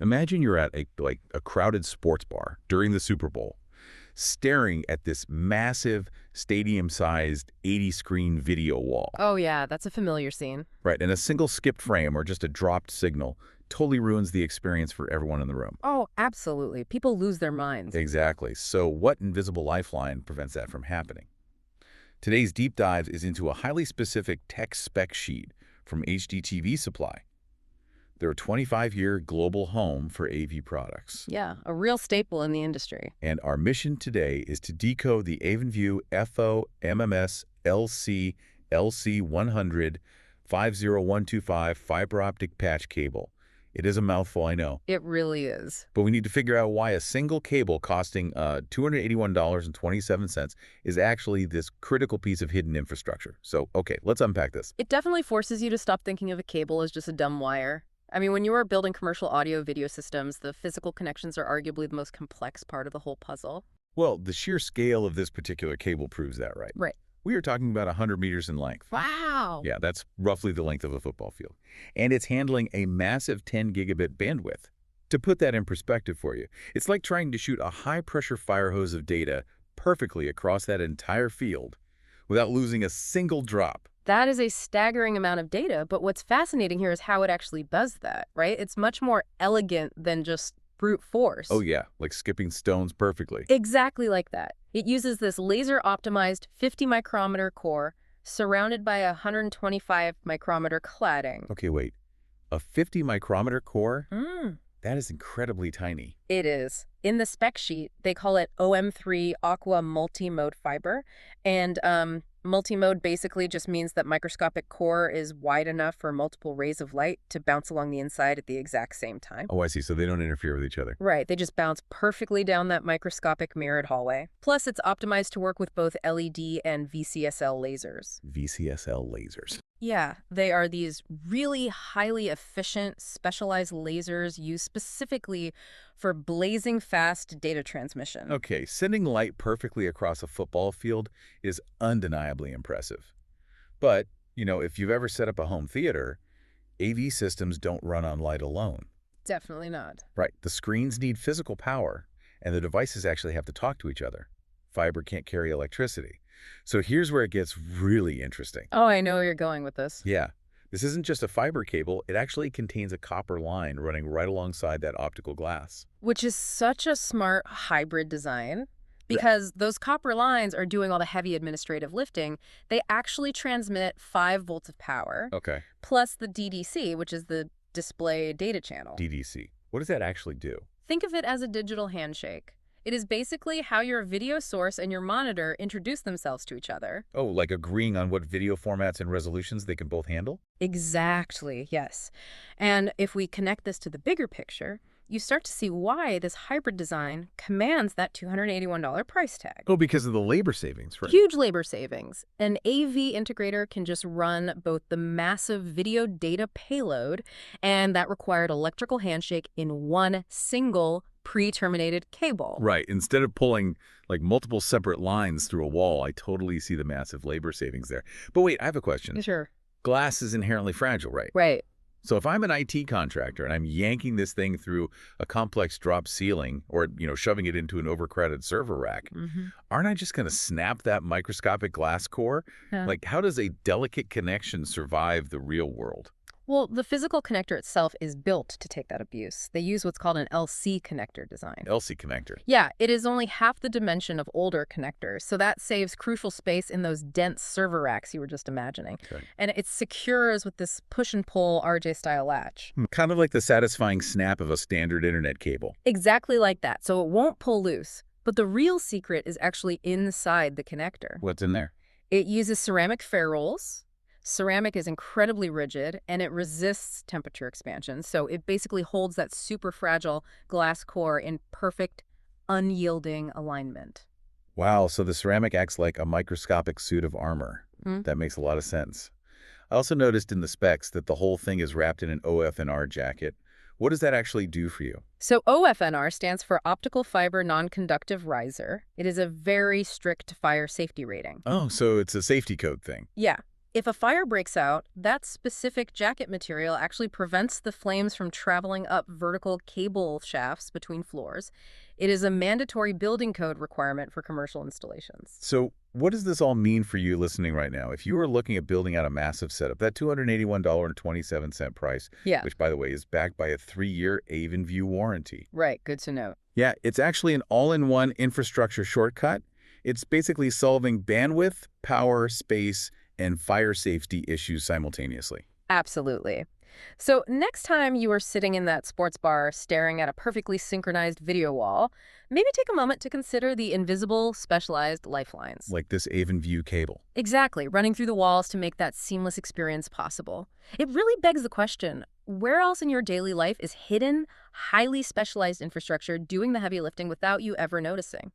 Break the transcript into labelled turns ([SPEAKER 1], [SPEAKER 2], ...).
[SPEAKER 1] Imagine you're at a crowded sports bar during the Super Bowl, staring at this massive stadium-sized 80-screen video wall.
[SPEAKER 2] Oh yeah, that's a familiar scene.
[SPEAKER 1] Right, and a single skipped frame or just a dropped signal totally ruins the experience for everyone in the room.
[SPEAKER 2] Oh, absolutely. People lose their minds.
[SPEAKER 1] Exactly. So what invisible lifeline prevents that from happening? Today's deep dive is into a highly specific tech spec sheet from HDTV Supply. They're a 25-year global home for AV products.
[SPEAKER 2] Yeah, a real staple in the industry.
[SPEAKER 1] And our mission today is to decode the Avenview FO-MMS-LC-LC-100 50125 fiber optic patch cable. It is a mouthful, I know.
[SPEAKER 2] It really is.
[SPEAKER 1] But we need to figure out why a single cable costing $281.27 is actually this critical piece of hidden infrastructure. So, okay, let's unpack this.
[SPEAKER 2] It definitely forces you to stop thinking of a cable as just a dumb wire. I mean, when you are building commercial audio-video systems, the physical connections are arguably the most complex part of the whole puzzle.
[SPEAKER 1] Well, the sheer scale of this particular cable proves that, right?
[SPEAKER 2] Right.
[SPEAKER 1] We are talking about 100 meters in length.
[SPEAKER 2] Wow!
[SPEAKER 1] Yeah, that's roughly the length of a football field. And it's handling a massive 10 gigabit bandwidth. To put that in perspective for you, it's like trying to shoot a high-pressure fire hose of data perfectly across that entire field without losing a single drop.
[SPEAKER 2] That is a staggering amount of data, but what's fascinating here is how it actually does that, right? It's much more elegant than just brute force.
[SPEAKER 1] Oh yeah, like skipping stones perfectly.
[SPEAKER 2] Exactly like that. It uses this laser-optimized 50-micrometer core surrounded by a 125 micrometer cladding.
[SPEAKER 1] Okay, wait. A 50-micrometer core?
[SPEAKER 2] Mm.
[SPEAKER 1] That is incredibly tiny.
[SPEAKER 2] It is. In the spec sheet, they call it OM3 Aqua Multi-Mode Fiber. And multi-mode basically just means that microscopic core is wide enough for multiple rays of light to bounce along the inside at the exact same time.
[SPEAKER 1] Oh, I see. So they don't interfere with each other.
[SPEAKER 2] Right. They just bounce perfectly down that microscopic mirrored hallway. Plus, it's optimized to work with both LED and VCSL lasers.
[SPEAKER 1] VCSL lasers.
[SPEAKER 2] Yeah, they are these really highly efficient, specialized lasers used specifically for blazing fast data transmission.
[SPEAKER 1] Okay, sending light perfectly across a football field is undeniably impressive. But, if you've ever set up a home theater, AV systems don't run on light alone.
[SPEAKER 2] Definitely not.
[SPEAKER 1] Right, the screens need physical power, and the devices actually have to talk to each other. Fiber can't carry electricity. So here's where it gets really interesting.
[SPEAKER 2] Oh, I know where you're going with this.
[SPEAKER 1] Yeah. This isn't just a fiber cable. It actually contains a copper line running right alongside that optical glass.
[SPEAKER 2] Which is such a smart hybrid design because those copper lines are doing all the heavy administrative lifting. They actually transmit 5 volts of power.
[SPEAKER 1] Okay.
[SPEAKER 2] Plus the DDC, which is the display data channel.
[SPEAKER 1] DDC. What does that actually do?
[SPEAKER 2] Think of it as a digital handshake. It is basically how your video source and your monitor introduce themselves to each other.
[SPEAKER 1] Oh, like agreeing on what video formats and resolutions they can both handle?
[SPEAKER 2] Exactly, yes. And if we connect this to the bigger picture, you start to see why this hybrid design commands that $281 price tag.
[SPEAKER 1] Oh, because of the labor savings, right?
[SPEAKER 2] Huge labor savings. An AV integrator can just run both the massive video data payload and that required electrical handshake in one single pre-terminated cable.
[SPEAKER 1] Right. Instead of pulling multiple separate lines through a wall, I totally see the massive labor savings there. But wait, I have a question.
[SPEAKER 2] Sure.
[SPEAKER 1] Glass is inherently fragile, right?
[SPEAKER 2] Right.
[SPEAKER 1] So if I'm an IT contractor and I'm yanking this thing through a complex drop ceiling or, shoving it into an overcrowded server rack, aren't I just going to snap that microscopic glass core?
[SPEAKER 2] Yeah.
[SPEAKER 1] How does a delicate connection survive the real world?
[SPEAKER 2] Well, the physical connector itself is built to take that abuse. They use what's called an LC connector design.
[SPEAKER 1] LC connector.
[SPEAKER 2] Yeah, it is only half the dimension of older connectors, so that saves crucial space in those dense server racks you were just imagining.
[SPEAKER 1] Okay.
[SPEAKER 2] And it secures with this push-and-pull RJ-style latch.
[SPEAKER 1] Kind of like the satisfying snap of a standard internet cable.
[SPEAKER 2] Exactly like that, so it won't pull loose. But the real secret is actually inside the connector.
[SPEAKER 1] What's in there?
[SPEAKER 2] It uses ceramic ferrules. Ceramic is incredibly rigid, and it resists temperature expansion, so it basically holds that super fragile glass core in perfect, unyielding alignment.
[SPEAKER 1] Wow, so the ceramic acts like a microscopic suit of armor. That makes a lot of sense. I also noticed in the specs that the whole thing is wrapped in an OFNR jacket. What does that actually do for you?
[SPEAKER 2] So OFNR stands for Optical Fiber Non-Conductive Riser. It is a very strict fire safety rating.
[SPEAKER 1] Oh, so it's a safety code thing.
[SPEAKER 2] Yeah. If a fire breaks out, that specific jacket material actually prevents the flames from traveling up vertical cable shafts between floors. It is a mandatory building code requirement for commercial installations.
[SPEAKER 1] So what does this all mean for you listening right now? If you were looking at building out a massive setup, that $281.27 price,
[SPEAKER 2] Yeah,
[SPEAKER 1] which, by the way, is backed by a 3-year Avenview warranty.
[SPEAKER 2] right. Good to know.
[SPEAKER 1] Yeah, it's actually an all-in-one infrastructure shortcut. It's basically solving bandwidth, power, space, and fire safety issues simultaneously.
[SPEAKER 2] Absolutely. So next time you are sitting in that sports bar staring at a perfectly synchronized video wall, maybe take a moment to consider the invisible, specialized lifelines.
[SPEAKER 1] Like this Avenview cable.
[SPEAKER 2] Exactly, running through the walls to make that seamless experience possible. It really begs the question, where else in your daily life is hidden, highly specialized infrastructure doing the heavy lifting without you ever noticing?